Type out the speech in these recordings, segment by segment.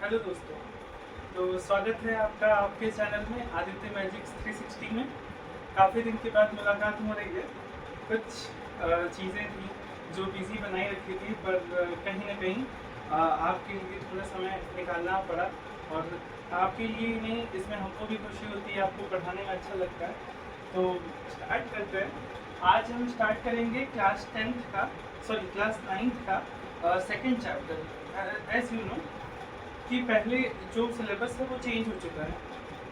Hello दोस्तों। तो स्वागत है आपका आपके चैनल में आदित्य मैजिक्स 360 में। काफ़ी दिन के बाद मुलाकात हो रही है। कुछ चीज़ें थी जो बिज़ी बनाई रखी थी, पर कहीं ना कहीं आपके लिए थोड़ा समय निकालना पड़ा। और आपके लिए ही नहीं, इसमें हमको भी खुशी होती है, आपको पढ़ाने में अच्छा लगता है। तो स्टार्ट करते हैं। आज हम स्टार्ट करेंगे क्लास 10th का, सॉरी क्लास 9th का second chapter. As you know कि पहले जो सिलेबस है वो चेंज हो चुका है।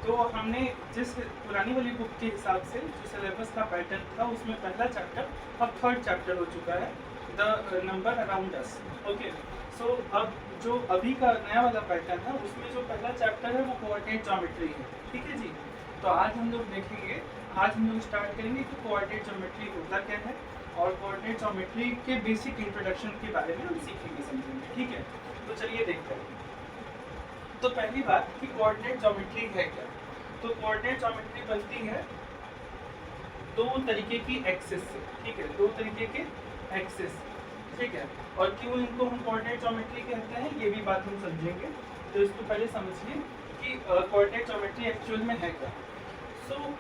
तो हमने जिस पुरानी वाली बुक के हिसाब से जो सिलेबस का पैटर्न था, उसमें पहला चैप्टर अब थर्ड चैप्टर हो चुका है, the number around us. Okay, so अब जो अभी का नया वाला पैटर्न है, उसमें जो पहला चैप्टर है वो कोऑर्डिनेट ज्योमेट्री है। ठीक है जी। तो आज हम लोग देखेंगे, आज हम लोग स्टार्ट करेंगे कि कोऑर्डिनेट ज्योमेट्री होता क्या है, और कोऑर्डिनेट ज्योमेट्री के बेसिक इंट्रोडक्शन के बारे में हम सीखेंगे, समझेंगे। ठीक है, तो चलिए देखते हैं। तो पहली बात कि कोऑर्डिनेट ज्योमेट्री है क्या। तो कोऑर्डिनेट ज्योमेट्री बनती है दो तरीके की एक्सिस से। ठीक है, दो तरीके के एक्सिस। ठीक है, और क्यों इनको हम कोऑर्डिनेट ज्योमेट्री कहते हैं, ये भी बात हम समझेंगे। तो इसको पहले समझिए कि कोऑर्डिनेट ज्योमेट्री एक्चुअल में है क्या। सो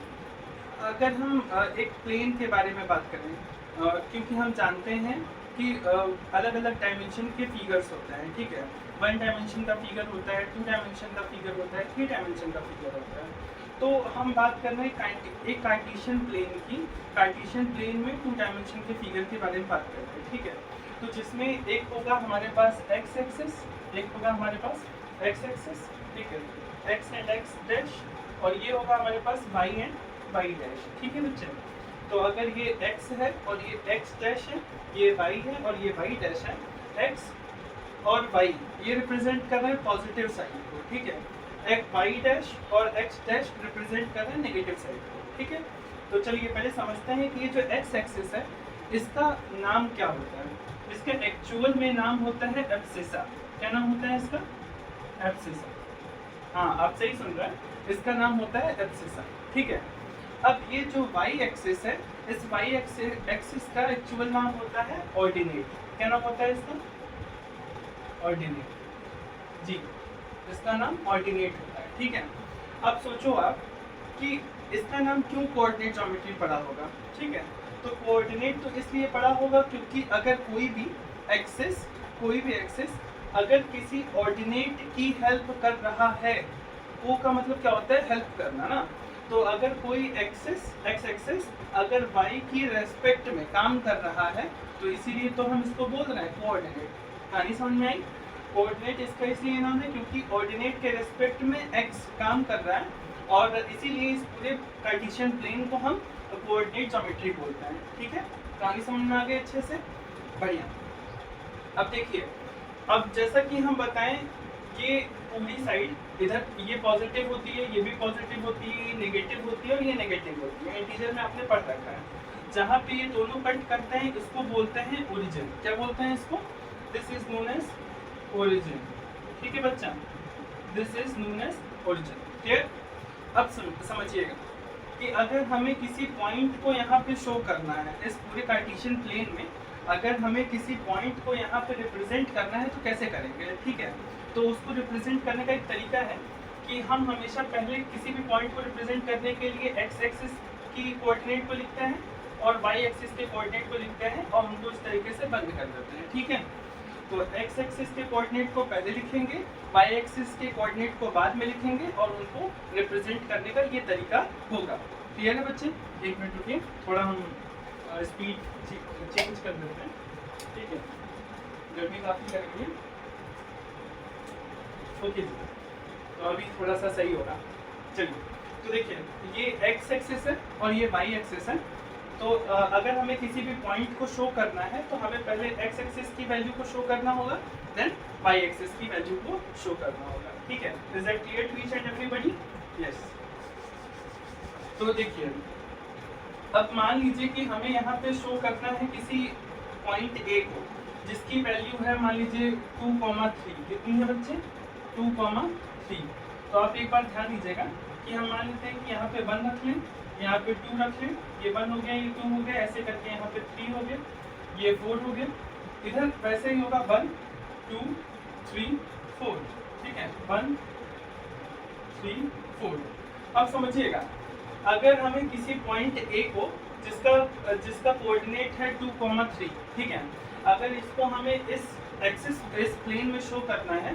अगर हम एक प्लेन के बारे में बात करें, क्योंकि हम जानते हैं कि अलग अलग डायमेंशन के फिगर्स होते हैं। ठीक है, 1 डायमेंशन का फिगर होता है, 2 डायमेंशन का फिगर होता है, 3 डायमेंशन का फिगर होता है। तो हम बात कर रहे हैं एक कार्टेशियन प्लेन की। कार्टेशियन प्लेन में 2 डायमेंशन के फिगर के बारे में बात कर रहे हैं। ठीक है, तो जिसमें एक होगा हमारे पास एक्स एक्सिस, एक होगा हमारे पास एक्स एक्सिस। ठीक है, एक्स एंड एक्स डैश, और ये होगा हमारे पास वाई एंड वाई डैश। ठीक है बच्चे। तो अगर ये x है और ये x डैश है, ये y है और ये y डैश है, x और y ये रिप्रेजेंट कर रहे हैं पॉजिटिव साइड को। ठीक है, एक y डैश और x डैश रिप्रेजेंट कर रहे हैं नेगेटिव साइड को। ठीक है, तो चलिए पहले समझते हैं कि ये जो x एक्सिस है, इसका नाम क्या होता है। इसका एक्चुअल में नाम होता है एब्सिसा। क्या नाम होता है इसका? एब्सिसा। हाँ, आप सही सुन रहे हैं, इसका नाम होता है एब्सिसा। ठीक है, अब ये जो y एक्सिस है, इस y एक्सिस का एक्चुअल नाम होता है ऑर्डिनेट। क्या नाम होता है इसका? ऑर्डिनेट जी, इसका नाम ऑर्डिनेट होता है। ठीक है, अब सोचो आप कि इसका नाम क्यों कोऑर्डिनेट ज्योमेट्री पड़ा होगा। ठीक है, तो कोऑर्डिनेट तो इसलिए पड़ा होगा क्योंकि अगर कोई भी एक्सिस अगर किसी ऑर्डिनेट की हेल्प कर रहा है, वो का मतलब क्या होता है? हेल्प करना ना। तो अगर कोई एक्सिस एक्स एक्सिस अगर y की रेस्पेक्ट में काम कर रहा है, तो इसीलिए तो हम इसको बोल रहे हैं कोऑर्डिनेट। कहानी समझ में आई? कोऑर्डिनेट इसका इसलिए नाम है क्योंकि ऑर्डिनेट के रेस्पेक्ट में x काम कर रहा है, और इसीलिए इस पूरे कार्टेशियन प्लेन को हम कोऑर्डिनेट ज्योमेट्री बोलते हैं। ठीक है, कहानी समझ में आ गई अच्छे से? बढ़िया। अब देखिए, अब जैसा कि हम बताएं, ये पूरी साइड इधर ये पॉजिटिव होती है, ये भी पॉजिटिव होती है, ये नेगेटिव होती है और ये नेगेटिव होती है। इंटीजर में आपने पढ़ रखा है। जहाँ पे ये दोनों कट करते हैं, इसको बोलते हैं ओरिजिन। क्या बोलते हैं इसको? This is known as origin. ठीक है बच्चा, this is known as origin. Clear? अब समझिएगा कि अगर हमें किसी पॉइंट को यहाँ पे शो करना है, इस पूरे कार्टेशियन प्लेन में अगर हमें किसी पॉइंट को यहाँ पे रिप्रेजेंट करना है, तो कैसे करेंगे? ठीक है, तो उसको रिप्रेजेंट करने का एक तरीका है कि हम हमेशा पहले किसी भी पॉइंट को रिप्रेजेंट करने के लिए एक्स एक्सिस की कोऑर्डिनेट को लिखते हैं और वाई एक्सिस के कोऑर्डिनेट को लिखते हैं, और उनको इस तरीके से बंद कर देते हैं। ठीक है, तो एक्स एक्सिस के कोऑर्डिनेट को पहले लिखेंगे, वाई एक्सिस के कोऑर्डिनेट को बाद में लिखेंगे, और उनको रिप्रेजेंट करने का ये तरीका होगा। क्लियर है बच्चे? एक मिनट रुकिए, थोड़ा हम स्पीड चेंज कर देते हैं। ठीक है, गर्मी काफ़ी लग रही है। ओके जी, तो अभी थोड़ा सा सही होगा। चलिए, तो देखिए, ये एक्स एक्सिस है और ये वाई एक्सिस है। तो अगर हमें किसी भी पॉइंट को शो करना है, तो हमें पहले एक्स एक्सिस की वैल्यू को शो करना होगा, देन वाई एक्सिस की वैल्यू को शो करना होगा। ठीक है, is that clear to each and everybody? Yes. तो देखिए, अब मान लीजिए कि हमें यहाँ पे शो करना है किसी पॉइंट ए को, जिसकी वैल्यू है मान लीजिए 2,3। कितनी है बच्चे? 2,3। तो आप एक बार ध्यान दीजिएगा कि हम मान लेते हैं कि यहाँ पे 1 रख लें, यहाँ पे 2 रख लें, ये 1 हो गया, ये 2 हो गया, ऐसे करके यहाँ पे 3 हो गया, ये 4 हो गया। इधर वैसे ही होगा 1 2 3 4, ठीक है, 1 3 4। अब समझिएगा, अगर हमें किसी पॉइंट ए को जिसका कोऑर्डिनेट है 2,3, ठीक है, अगर इसको हमें इस एक्सिस इस प्लेन में शो करना है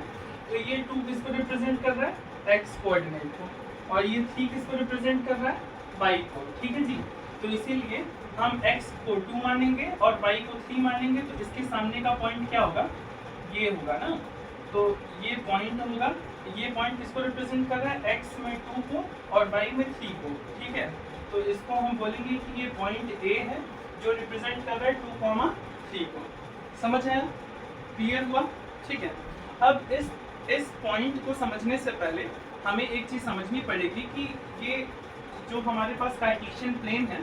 तो ये 2 किसको रिप्रेजेंट कर रहा है, एक्स कोऑर्डिनेट को, और ये 3 किसको रिप्रेजेंट कर रहा है, वाई को, ठीक है जी। तो इसीलिए हम x को 2 मानेंगे और y को 3 मानेंगे, तो इसके सामने का पॉइंट क्या होगा, ये होगा ना। तो ये पॉइंट होगा, ये पॉइंट किसको रिप्रेजेंट कर रहा है, x में 2 को और y में 3 को, ठीक है। तो इसको हम बोलेंगे कि ये पॉइंट A है जो रिप्रेजेंट कर रहा है 2,3 को। समझ आया, क्लियर हुआ, ठीक है। अब इस पॉइंट को समझने से पहले हमें एक चीज़ समझनी पड़ेगी कि ये जो हमारे पास कार्टेशियन प्लेन है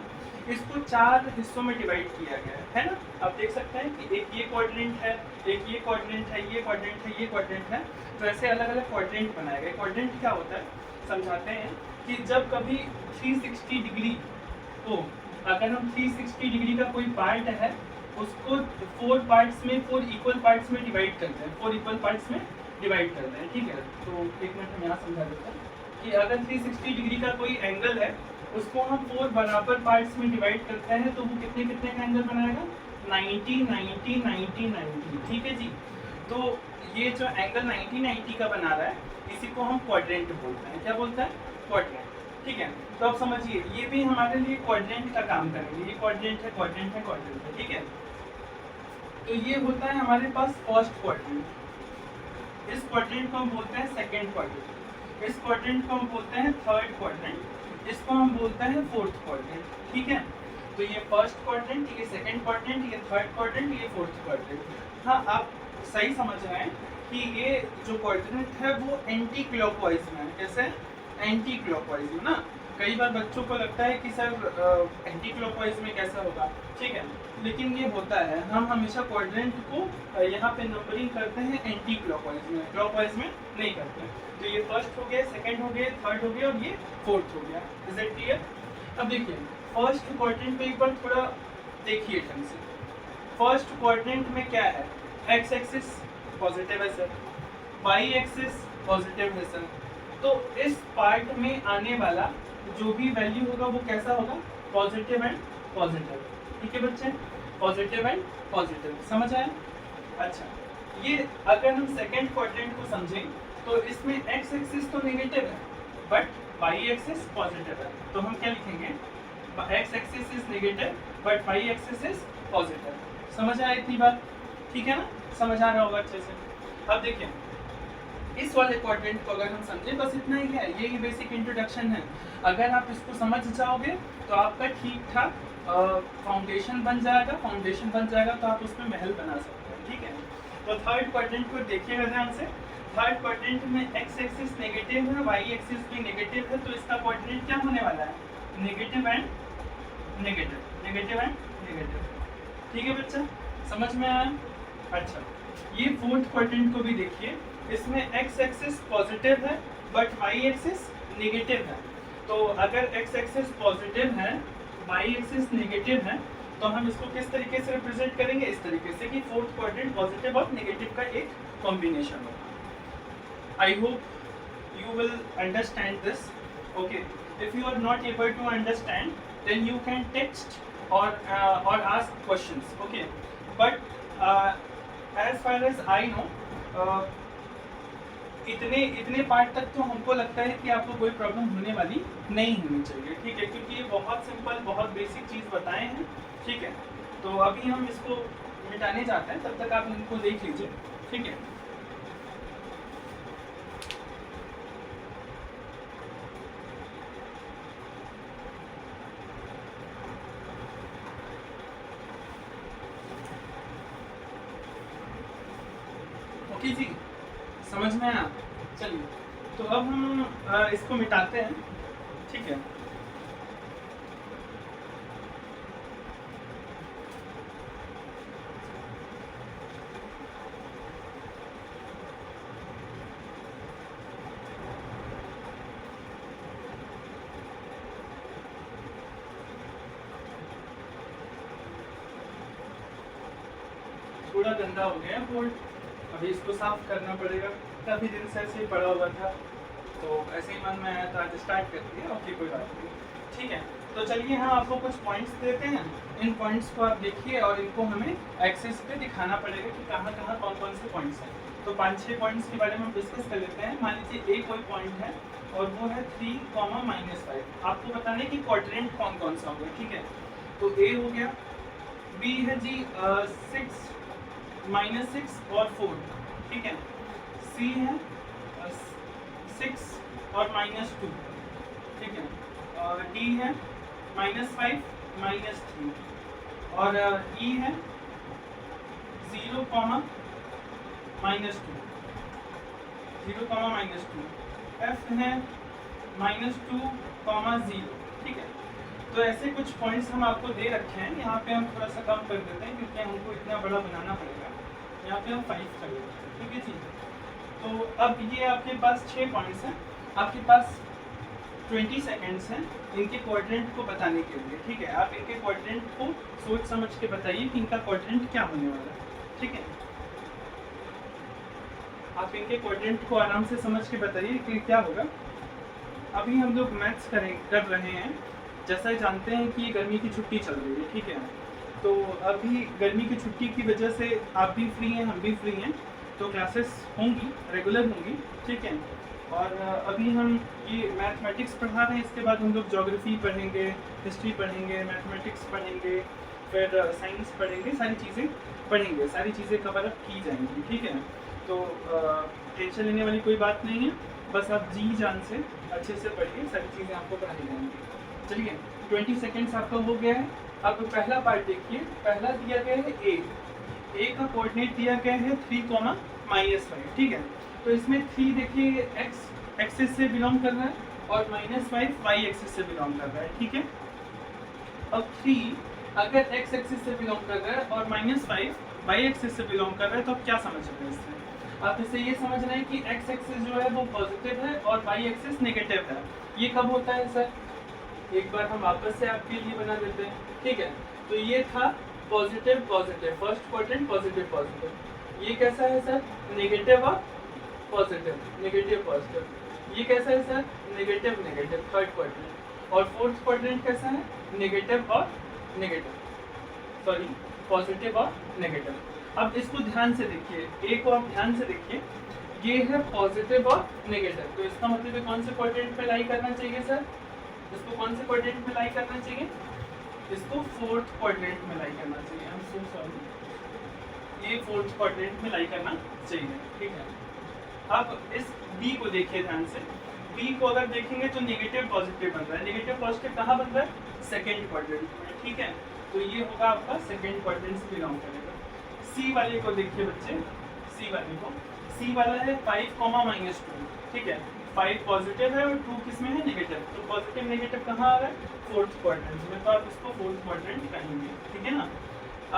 इसको 4 हिस्सों में डिवाइड किया गया है ना। आप देख सकते हैं कि एक ये क्वाड्रेंट है, एक ये क्वाड्रेंट है, ये क्वाड्रेंट है, ये क्वाड्रेंट है। तो ऐसे अलग अलग क्वाड्रेंट बनाए गए। क्वाड्रेंट क्या होता है समझाते हैं कि जब कभी 360 डिग्री को, अगर हम 360 डिग्री का कोई पार्ट है उसको 4 पार्ट्स में, 4 इक्वल पार्ट्स में डिवाइड करते हैं, 4 इक्वल पार्ट्स में डिवाइड करते हैं, ठीक है। तो एक मिनट हम यहाँ समझा देते हैं कि अगर 360 डिग्री का कोई एंगल है उसको हम 4 बराबर पार्ट्स में डिवाइड करते हैं तो वो कितने कितने का एंगल बनाएगा, 90 90 90 90, ठीक है जी। तो ये जो एंगल 90 90 का बना रहा है इसी को हम क्वाड्रेंट बोलते हैं। क्या बोलते हैं, क्वाड्रेंट, ठीक है। तो अब समझिए ये भी हमारे लिए क्वाड्रेंट का काम करेंगे। ये क्वाड्रेंट है, क्वाड्रेंट है, क्वाड्रेंट है, ठीक है। तो ये होता है हमारे पास फर्स्ट क्वाड्रेंट, इस क्वाड्रेंट को हम बोलते हैं सेकंड क्वाड्रेंट, इस क्वाड्रेंट को हम बोलते हैं थर्ड क्वाड्रेंट, इसको हम बोलते हैं फोर्थ क्वाड्रेंट, ठीक है। तो ये फर्स्ट क्वाड्रेंट, ये सेकंड क्वाड्रेंट, ये थर्ड क्वाड्रेंट, ये फोर्थ क्वाड्रेंट। हाँ, आप सही समझ रहे हैं कि ये जो क्वाड्रेंट है वो एंटी क्लॉकवाइज में है। कैसे, एंटी क्लॉकवाइज में ना। कई बार बच्चों को लगता है कि सर एंटी क्लॉकवाइज में कैसा होगा, ठीक है, लेकिन ये होता है। हम हमेशा क्वाड्रेंट को यहाँ पे नंबरिंग करते हैं एंटी क्लॉकवाइज में, क्लॉकवाइज में नहीं करते हैं। तो ये फर्स्ट हो गया, सेकंड हो गया, थर्ड हो गया और ये फोर्थ हो गया। Is it clear. अब देखिए फर्स्ट क्वाड्रेंट पे एक बार थोड़ा देखिए ढंग से। फर्स्ट क्वाड्रेंट में क्या है, एक्स एक्सिस पॉजिटिव है सर, वाई एक्सिस पॉजिटिव है सर। तो इस पार्ट में आने वाला जो भी वैल्यू होगा वो कैसा होगा, पॉजिटिव एंड पॉजिटिव, ठीक है बच्चे, पॉजिटिव एंड पॉजिटिव। समझ आया। अच्छा, ये अगर हम सेकंड क्वाड्रेंट को समझें तो इसमें एक्स एक्सिस तो नेगेटिव है बट वाई एक्सिस पॉजिटिव है। तो हम क्या लिखेंगे, x axis is negative but why axis is positive. समझ आया इतनी बात, ठीक है ना, समझ आ रहा होगा अच्छे से। अब देखिए इस वाले क्वाड्रेंट को अगर हम समझें, बस इतना ही है, यही बेसिक इंट्रोडक्शन है। अगर आप इसको समझ जाओगे तो आपका ठीक ठाक फाउंडेशन बन जाएगा। फाउंडेशन बन जाएगा तो आप उसमें महल बना सकते हैं, ठीक है। तो थर्ड क्वाड्रेंट को देखिएगा ध्यान से। थर्ड क्वाड्रेंट में एक्स एक्सिस नेगेटिव है, वाई एक्सिस भी नेगेटिव है, तो इसका क्वाड्रेंट क्या होने वाला है, negative and negative, negative and negative, ठीक है बच्चा, समझ में आया। अच्छा, ये फोर्थ क्वाड्रेंट को भी देखिए, इसमें एक्स एक्सिस पॉजिटिव है बट वाई एक्सिस नेगेटिव है। तो अगर एक्स एक्सिस पॉजिटिव है, वाई एक्सिस नेगेटिव है, तो हम इसको किस तरीके से रिप्रेजेंट करेंगे, इस तरीके से कि फोर्थ क्वाड्रेंट पॉजिटिव और नेगेटिव का एक कॉम्बिनेशन होगा। I hope you will understand this. Okay, if you are not able to understand then you can text or ask questions. Okay, but as far as I know इतने part तक तो हमको लगता है कि आपको कोई प्रॉब्लम होने वाली नहीं होनी चाहिए, ठीक है, क्योंकि ये बहुत सिंपल, बहुत बेसिक चीज़ बताए हैं, ठीक है। तो अभी हम इसको मिटाने जाते हैं, तब तक आप इनको देख लीजिए, ठीक है। ओके जी, समझ में आया। चलिए, तो अब हम इसको मिटाते हैं, ठीक है। थोड़ा गंदा हो गया बोर्ड, अभी इसको साफ करना पड़ेगा, काफ़ी दिन से ऐसे ही पड़ा हुआ था, तो ऐसे ही मन में आया था, आज स्टार्ट कर दिया। ओके, कोई बात नहीं, ठीक है। तो चलिए हम आपको कुछ पॉइंट्स देते हैं, इन पॉइंट्स को आप देखिए और इनको हमें एक्सेस पे दिखाना पड़ेगा कि कहाँ कहाँ कौन कौन से पॉइंट्स हैं। तो 5-6 पॉइंट्स के बारे में हम डिस्कस कर लेते हैं। मान लीजिए एक कोई पॉइंट है और वो है 3,-5। आपको बताना है कि क्वाड्रेंट कौन कौन सा होगा, ठीक है। तो ए हो गया, बी है जी 6, -6 और 4, ठीक है। सी है 6 और -2, ठीक है। और डी है -5 -3 और ई है 0, -2, 0, -2। एफ है -2, 0, ठीक है। तो ऐसे कुछ पॉइंट्स हम आपको दे रखे हैं। यहाँ पे हम थोड़ा सा कम कर देते हैं क्योंकि हमको इतना बड़ा बनाना पड़ेगा। यहाँ पे हम 5 कर देते हैं, ठीक है जी। तो अब ये आपके पास 6 पॉइंट्स हैं, आपके पास 20 सेकेंड्स हैं इनके क्वाड्रेंट को बताने के लिए, ठीक है। आप इनके क्वाड्रेंट को सोच समझ के बताइए कि इनका क्वाड्रेंट क्या होने वाला है, ठीक है। आप इनके क्वाड्रेंट को आराम से समझ के बताइए कि क्या होगा। अभी हम लोग मैथ्स कर रहे हैं, जैसा जानते हैं कि गर्मी की छुट्टी चल रही है, ठीक है। तो अभी गर्मी की छुट्टी की वजह से आप भी फ्री हैं, हम भी फ्री हैं, तो क्लासेस होंगी, रेगुलर होंगी, ठीक है। और अभी हम ये मैथमेटिक्स पढ़ा रहे हैं, इसके बाद हम लोग ज्योग्राफी पढ़ेंगे, हिस्ट्री पढ़ेंगे, मैथमेटिक्स पढ़ेंगे, फिर साइंस पढ़ेंगे, सारी चीज़ें पढ़ेंगे, सारी चीज़ें कवर अप की जाएंगी, ठीक है। तो टेंशन लेने वाली कोई बात नहीं है, बस आप जी जान से अच्छे से पढ़िए, सारी चीज़ें आपको पढ़ाई जाएंगी। चलिए 20 सेकेंड्स आपका हो गया है। अब पहला पार्ट देखिए, पहला दिया गया है ए का कोऑर्डिनेट दिया गया है 3,-5, ठीक है। तो इसमें 3 देखिए एक्स एक्सिस से बिलोंग कर रहा है और -5 वाई एक्सिस से बिलोंग कर रहा है, ठीक है। अब 3 अगर एक्स एक्सिस से बिलोंग कर रहा है और -5 वाई एक्सिस से बिलोंग कर रहा है, तो आप क्या समझ रहे हैं इससे? आप इसे ये समझ रहे हैं कि एक्स एक्सिस जो है वो पॉजिटिव है और वाई एक्सिस नेगेटिव है। ये कब होता है सर? एक बार हम वापस से आपके लिए बना देते हैं, ठीक है। तो ये था positive positive, first quadrant positive positive. ये कैसा है सर? नेगेटिव और पॉजिटिव, नेगेटिव पॉजिटिव। ये कैसा है sir? Negative negative, third quadrant. और फोर्थ क्वाड्रेंट कैसा है? नेगेटिव और नेगेटिव, सॉरी पॉजिटिव और नेगेटिव। अब इसको ध्यान से देखिए, ए को आप ध्यान से देखिए, ये है पॉजिटिव और नेगेटिव, तो इसका मतलब है कौन से क्वाड्रेंट पे लाई करना चाहिए सर? इसको कौन से क्वाड्रेंट में लाई करना चाहिए? इसको फोर्थ क्वाड्रेंट में लाई करना चाहिए। आई एम सो सॉरी, ये फोर्थ क्वाड्रेंट में लाई करना चाहिए, ठीक है। अब इस बी को देखिए ध्यान से, बी को अगर देखेंगे तो नेगेटिव पॉजिटिव बन रहा है। नेगेटिव पॉजिटिव कहाँ बन रहा है? सेकेंड क्वाड्रेंट में, ठीक है। तो ये होगा आपका सेकेंड क्वाड्रेंट से बिलोंग करेगा। सी वाले को देखिए बच्चे, सी वाले को, सी वाला है 5,-2, ठीक है। 5 पॉजिटिव है और 2 किस में है? नेगेटिव। तो पॉजिटिव नेगेटिव कहाँ आ रहा है? फोर्थ क्वाड्रेंट में, तो आप इसको फोर्थ क्वाड्रेंट कहेंगे, ठीक है ना।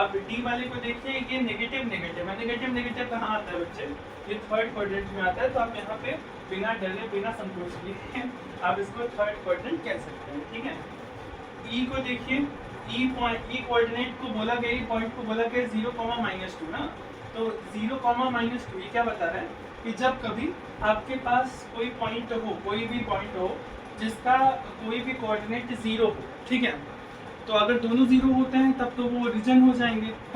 अब डी वाले को देखिए, ये नेगेटिव नेगेटिव है। नेगेटिव नेगेटिव कहाँ आता है बच्चे? ये थर्ड क्वाड्रेंट में आता है, तो आप यहाँ पे बिना डरे बिना संकोच किए आप इसको थर्ड क्वाड्रेंट कह सकते हैं, ठीक है। ई को देखिए, ई कोऑर्डिनेट को बोला गया, ई पॉइंट को बोला गया 0,-2 ना। तो 0,-2 ये क्या बता रहा है कि जब कभी आपके पास कोई पॉइंट हो, कोई भी पॉइंट हो जिसका कोई भी कोऑर्डिनेट 0 हो, ठीक है। तो अगर दोनों 0 होते हैं तब तो वो रीजन हो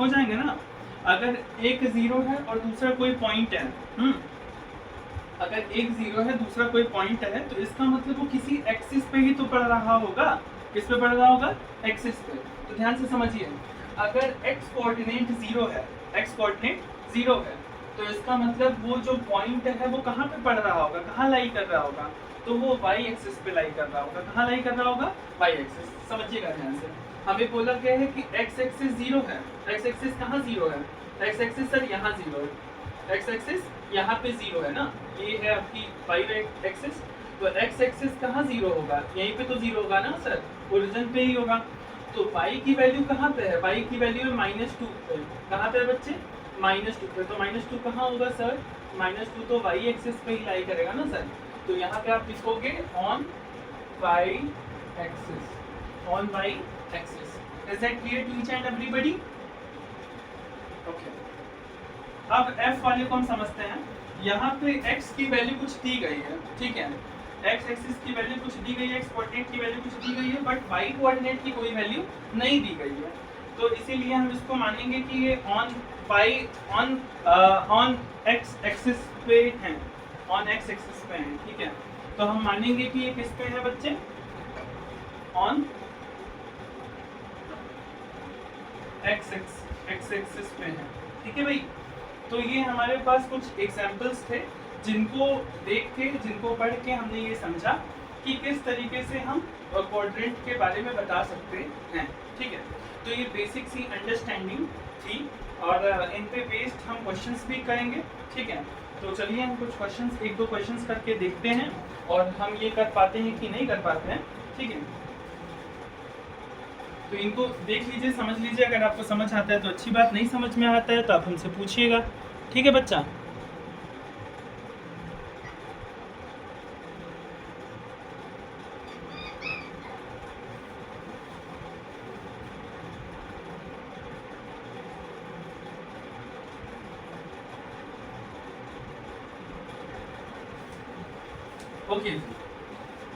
जाएंगे ना। अगर एक 0 है और दूसरा कोई पॉइंट है, अगर एक 0 है दूसरा कोई पॉइंट है, तो इसका मतलब वो किसी एक्सिस पे ही तो पड़ रहा होगा। किस पे पड़ रहा होगा? एक्सिस पे। तो ध्यान से समझिए, अगर x कोऑर्डिनेट 0 है, x कोऑर्डिनेट 0 है, तो इसका मतलब वो जो पॉइंट है वो कहाँ पे पड़ रहा होगा, कहाँ लाई कर रहा होगा? तो वो y एक्सिस पे लाई कर रहा होगा। कहाँ लाई कर रहा होगा? y axis. समझिएगा ध्यान से, हमें बोला गया है कि x एक्सिस 0 है। x एक्सिस कहाँ 0 है? x एक्सिस सर यहाँ 0 है, x एक्सिस यहाँ पे 0 है ना, ये है आपकी y एक्सिस। तो x एक्सिस कहाँ 0 होगा? यहीं पे तो 0 होगा ना सर, ओरिजिन पे ही होगा। तो y की वैल्यू कहाँ पे है? y की वैल्यू है -2 पे। कहाँ पे है बच्चे? -2 पे। तो -2 कहाँ होगा सर? -2 तो y एक्सिस पे ही लाई करेगा ना सर। तो यहाँ पे आप लिखोगे on y axis, on y axis. Is that clear to each and everybody? Okay, अब f वाले को हम समझते हैं, यहाँ पे x की वैल्यू कुछ दी गई है, ठीक है, x एक्सिस की वैल्यू कुछ दी गई है, x कोऑर्डिनेट की वैल्यू कुछ दी गई है, बट y कोऑर्डिनेट की कोई वैल्यू नहीं दी गई है। तो इसीलिए हम इसको मानेंगे कि ये ऑन x एक्सिस पे है, ऑन x एक्सिस पे है, ठीक है। तो हम मानेंगे कि ये किस पे है बच्चे, ऑन x एक्सिस पे है, ठीक है भाई। तो ये हमारे पास कुछ एग्जाम्पल्स थे जिनको देख के, जिनको पढ़ के हमने ये समझा कि किस तरीके से हम क्वाड्रेंट के बारे में बता सकते हैं, ठीक है। तो ये बेसिक सी अंडरस्टैंडिंग थी और इन पे बेस्ड हम क्वेश्चंस भी करेंगे, ठीक है। तो चलिए हम कुछ क्वेश्चंस, एक दो क्वेश्चंस करके देखते हैं और हम ये कर पाते हैं कि नहीं कर पाते हैं, ठीक है। तो इनको देख लीजिए, समझ लीजिए, अगर आपको समझ आता है तो अच्छी बात, नहीं समझ में आता है तो आप हमसे पूछिएगा, ठीक है बच्चा। ओके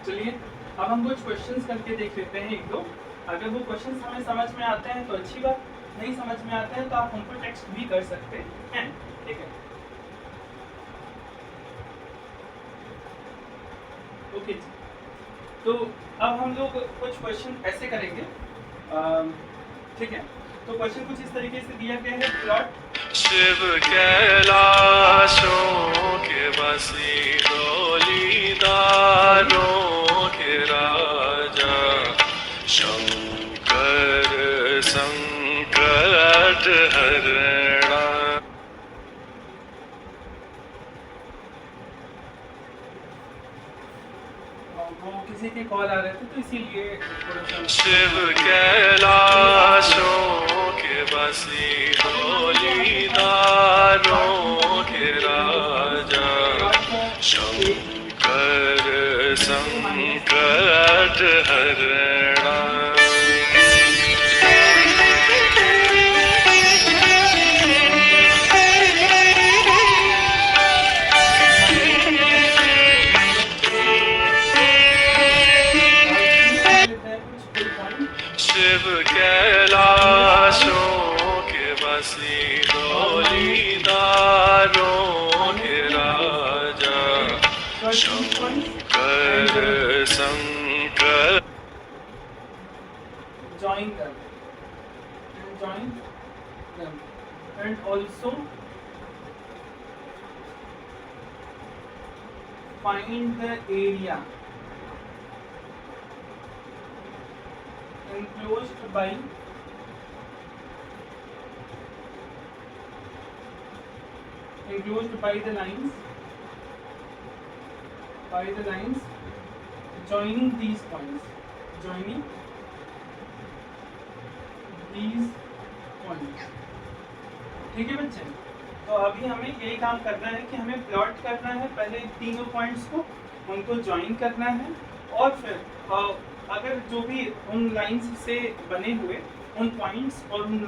चलिए अब हम कुछ क्वेश्चंस करके देख लेते हैं एक दो। अगर वो क्वेश्चंस हमें समझ में आते हैं तो अच्छी बात, नहीं समझ में आते हैं तो आप हमको टेक्स्ट भी कर सकते हैं, ठीक है। ओके तो अब हम लोग कुछ क्वेश्चन ऐसे करेंगे, ठीक है। तो क्वेश्चन कुछ इस तरीके से दिया गया है, प्लॉट शिव कैलाशों के बसी डोलीदारों के राजा, शंकर संकट हरणा। वो किसी के कॉल आ रहे थे तो इसीलिए थोड़ा सा। शिव कैलाशों के बसी डोलीदारों के राजा, शंकर संकट हरणा। शिव कैलाशों के बसी डोलीदारों के राजा, शंकर संकट। Join them and also find the area enclosed by the lines joining these points, ठीक है बच्चे। तो अभी हमें यही काम करना है कि हमें प्लॉट करना है पहले तीनों पॉइंट्स को, उनको ज्वाइन करना है और फिर अगर जो भी उन लाइंस से बने हुए उन पॉइंट्स और उन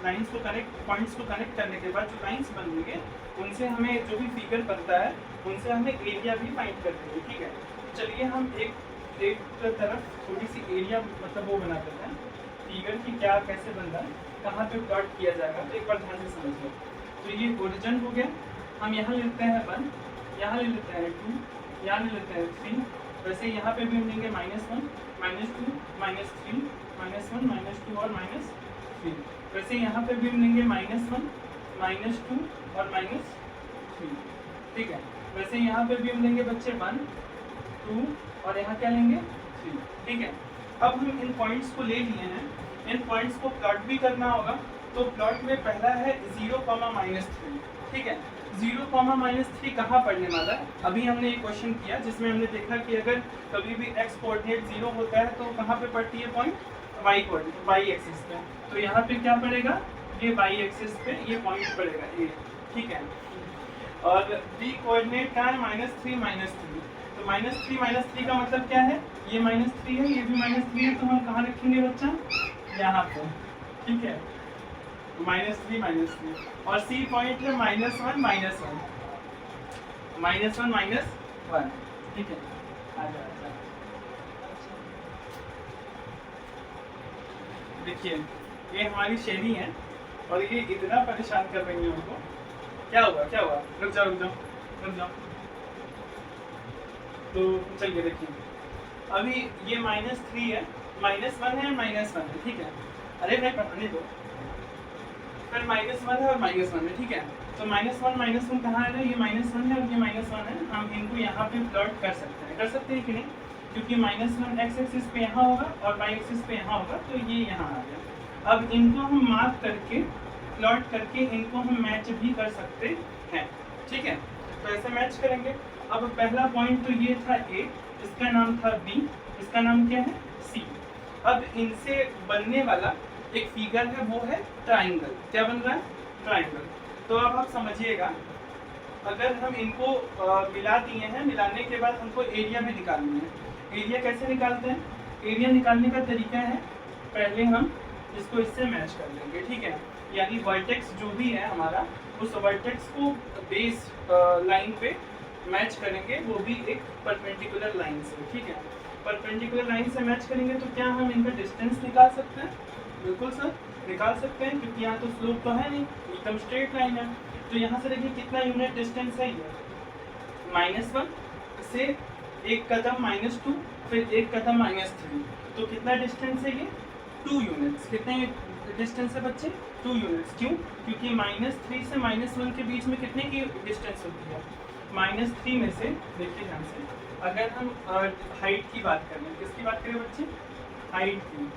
लाइंस को कनेक्ट करने के बाद जो लाइंस बनेंगे उनसे हमें जो भी फिगर बनता है उनसे हमें एरिया भी फाइंड कर देंगे, ठीक है। चलिए हम एक तरफ थोड़ी सी एरिया मतलब वो बना देते हैं फिगर की, क्या कैसे बन रहा है, कहाँ पे प्लॉट किया जाएगा, तो एक बार ध्यान से समझ लो। तो ये ओरिजिन हो गया, हम यहाँ लेते हैं 1, यहाँ ले लेते हैं 2, यहाँ ले लेते हैं 3, वैसे यहाँ पे भी हम लेंगे -1, -2, -3, -1, -2 और -3, वैसे यहाँ पे भी हम लेंगे -1, -2 और -3, ठीक है। वैसे यहाँ पे भी हम लेंगे बच्चे 1, 2 और यहाँ क्या लेंगे 3, ठीक है। अब हम इन पॉइंट्स को ले लिए हैं, इन पॉइंट्स को प्लॉट भी करना होगा। तो प्लॉट में पहला है 0, -3, ठीक है। 0, -3 कहाँ पढ़ने वाला है? अभी हमने एक क्वेश्चन किया जिसमें हमने देखा कि अगर कभी भी x कोऑर्डिनेट 0 होता है तो कहाँ पे पड़ती है पॉइंट, y एक्सिस पे। तो यहाँ पे क्या पड़ेगा, ये y एक्सिस पे ये पॉइंट पड़ेगा ये, ठीक है। और b कोऑर्डिनेट क्या है, -3, -3। तो -3 का मतलब क्या है, ये -3 है, ये भी -3 है, तो हम कहाँ रखेंगे बच्चा, यहाँ पे, ठीक है। -3 और सी पॉइंट है -1 -1 -1 -1, ठीक है। आजा आजा, देखिए ये हमारी शैली है और ये इतना परेशान कर रही है उनको। क्या हुआ क्या हुआ, रुक जाओ रुक जाओ रुक जाओ। तो चलिए देखिए, अभी ये -3 है, -1 है, -1 है, ठीक है। अरे भाई पढ़ाने दो। फिर -1 है और -1 है, ठीक है। तो -1 -1 कहाँ है? ये -1 है और ये -1 है। हम इनको यहाँ पे प्लॉट कर सकते हैं कि नहीं? क्योंकि -1 एक्स एक्सिस पे यहाँ होगा और वाई एक्सिस पे यहाँ होगा, तो ये यहाँ आ गया। अब इनको हम मार्क करके प्लॉट करके इनको हम मैच भी कर सकते हैं, ठीक है। तो ऐसे मैच करेंगे। अब पहला पॉइंट तो ये था ए, इसका नाम था बी, इसका नाम क्या है? सी। अब इनसे बनने वाला एक फिगर है, वो है ट्राइंगल। क्या बन रहा है? ट्राइंगल। तो अब आप समझिएगा, अगर हम इनको मिला दिए हैं, मिलाने के बाद हमको एरिया भी निकालनी है। एरिया कैसे निकालते हैं? एरिया निकालने का तरीका है, पहले हम इसको इससे मैच कर लेंगे, ठीक है। यानी वर्टेक्स जो भी है हमारा, उस वर्टेक्स को बेस लाइन पे मैच करेंगे, वो भी एक परपेंडिकुलर लाइन से, ठीक है। परपेंडिकुलर लाइन से मैच करेंगे तो क्या हम इनका डिस्टेंस निकाल सकते हैं? बिल्कुल सर, निकाल सकते हैं, क्योंकि यहाँ तो स्लोप तो है नहीं, एकदम स्ट्रेट लाइन है। तो यहाँ से देखिए कितना यूनिट डिस्टेंस है ये, -1 से एक कदम -2, फिर एक कदम -3, तो कितना डिस्टेंस है ये? 2 यूनिट्स। कितने डिस्टेंस है बच्चे? 2 यूनिट्स। क्यों? क्योंकि -3 से -1 के बीच में कितने की डिस्टेंस होती है? -3 में से, देखिए ध्यान से, अगर हम हाइट की बात करें, किसकी बात करें बच्चे? हाइट की।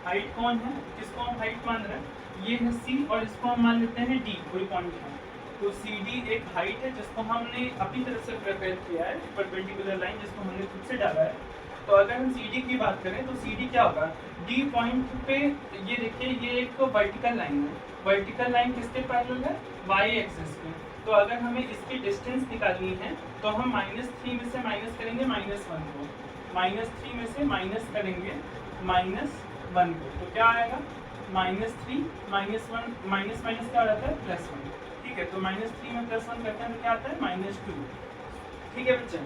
हाइट कौन है? किसको हम हाइट मान रहे हैं? ये है सी, और इसको हम मान लेते हैं डी, कोई पॉइंट है। तो सी डी एक हाइट है जिसको हमने अपनी तरफ से प्रिपेयर किया है, परपेंडिकुलर लाइन जिसको हमने खुद से डाला है। तो अगर हम सी डी की बात करें तो सी डी क्या होगा? डी पॉइंट पे ये देखिए, ये एक वर्टिकल लाइन है। वर्टिकल लाइन किसके पैरेलल है? वाई एक्सिस पे। तो अगर हमें इसकी डिस्टेंस निकालनी है तो हम -3 में से माइनस करेंगे -1 को, -3 में से माइनस करेंगे -1 को, तो क्या आएगा? -3 -1 माइनस क्या हो जाता है? +1, ठीक है। तो -3 में +1 करते हैं तो क्या आता है? -2, ठीक है बच्चे।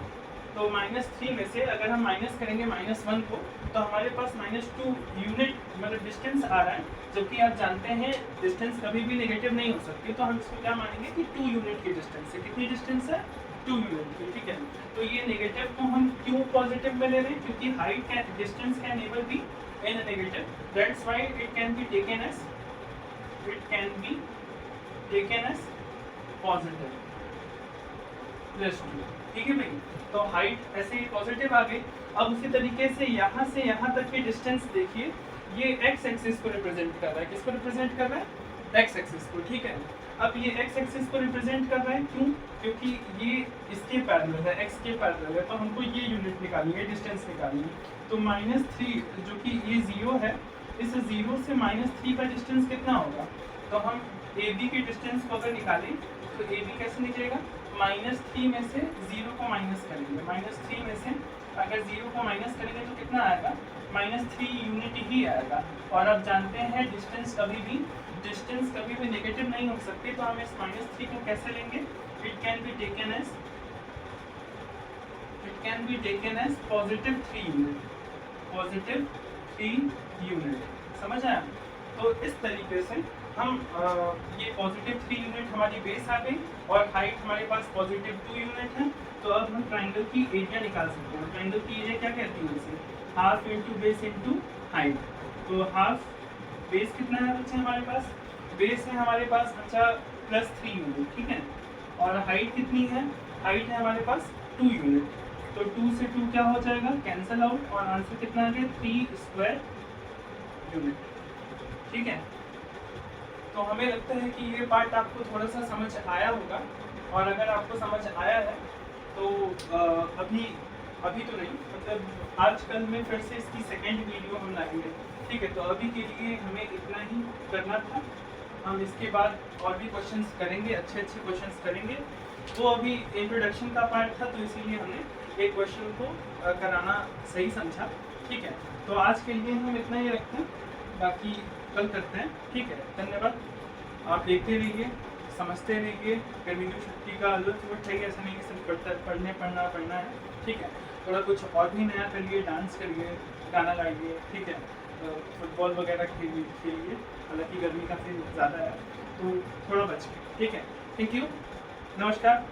तो -3 में से अगर हम माइनस करेंगे -1 को, तो हमारे पास -2 यूनिट मतलब डिस्टेंस आ रहा है, जबकि आप जानते हैं डिस्टेंस कभी भी नेगेटिव नहीं हो सकती। तो हम इसको क्या मानेंगे कि 2 यूनिट की डिस्टेंस है। कितनी डिस्टेंस है? 2 यूनिट की, ठीक है। तो ये नेगेटिव को हम क्यों पॉजिटिव में ले रहे हैं? क्योंकि height can distance can never be in a negative, that's why it can be taken as positive +2, ठीक है भाई। तो हाइट ऐसे ही पॉजिटिव आ गई। अब उसी तरीके से यहाँ तक की डिस्टेंस देखिए, ये एक्स एक्सिस को रिप्रेजेंट कर रहा है। किसको रिप्रेजेंट कर रहा है? एक्स एक्सिस को, ठीक है। अब ये एक्स एक्सिस को रिप्रेजेंट कर रहा है, क्यों? क्योंकि ये इसके पैरेलल है, एक्स के पैरेलल है, तो हमको ये यूनिट निकालनी है, डिस्टेंस निकालनी है। तो -3 जो कि ये 0 है, इस 0 से -3 का डिस्टेंस कितना होगा? तो हम ए बी की डिस्टेंस को अगर निकालें तो ए बी कैसे निकलेगा? -3 में से 0 को माइनस करेंगे। -3 में से अगर 0 को माइनस करेंगे तो कितना आएगा? -3 यूनिट ही आएगा। और आप जानते हैं डिस्टेंस कभी भी नेगेटिव नहीं हो सकती, तो हम इस -3 को कैसे लेंगे? It can be taken as +3 unit. समझ आया? तो इस तरीके से हम ये +3 यूनिट हमारी बेस आ गई और हाइट हमारे पास +2 यूनिट है। तो अब हम ट्राइंगल की एरिया निकाल सकते हैं। ट्राइंगल की एरिया क्या कहती है? इसे half into base into height. तो हाफ बेस कितना है बच्चे हमारे पास? बेस है हमारे पास बच्चा +3 यूनिट, ठीक है। और हाइट कितनी है? हाइट है हमारे पास 2 यूनिट। तो 2 से 2 क्या हो जाएगा? कैंसिल आउट, और आंसर कितना आ गया? 3 स्क्वायर यूनिट, ठीक है। तो हमें लगता है कि ये पार्ट आपको थोड़ा सा समझ आया होगा, और अगर आपको समझ आया है तो अभी तो नहीं, मतलब आजकल में फिर से इसकी सेकेंड वीडियो हम लाएंगे, ठीक है। तो अभी के लिए हमें इतना ही करना था। हम इसके बाद और भी क्वेश्चंस करेंगे, अच्छे क्वेश्चंस करेंगे। वो अभी इंट्रोडक्शन का पार्ट था, तो इसीलिए हमने एक क्वेश्चन को कराना सही समझा, ठीक है। तो आज के लिए हम इतना ही रखते हैं, बाकी कल करते हैं, ठीक है। धन्यवाद। आप देखते रहिए, समझते रहिए, गर्मी की छुट्टी का लुत्फ उठाइए। ऐसा नहीं कि सिर्फ पढ़ना है, ठीक है। थोड़ा कुछ और भी नया करिए, डांस करिए, गाना गाइए, ठीक है। फुटबॉल वगैरह खेलिए, हालांकि गर्मी काफ़ी ज़्यादा है तो थोड़ा बच के, ठीक है। थैंक यू, नमस्कार।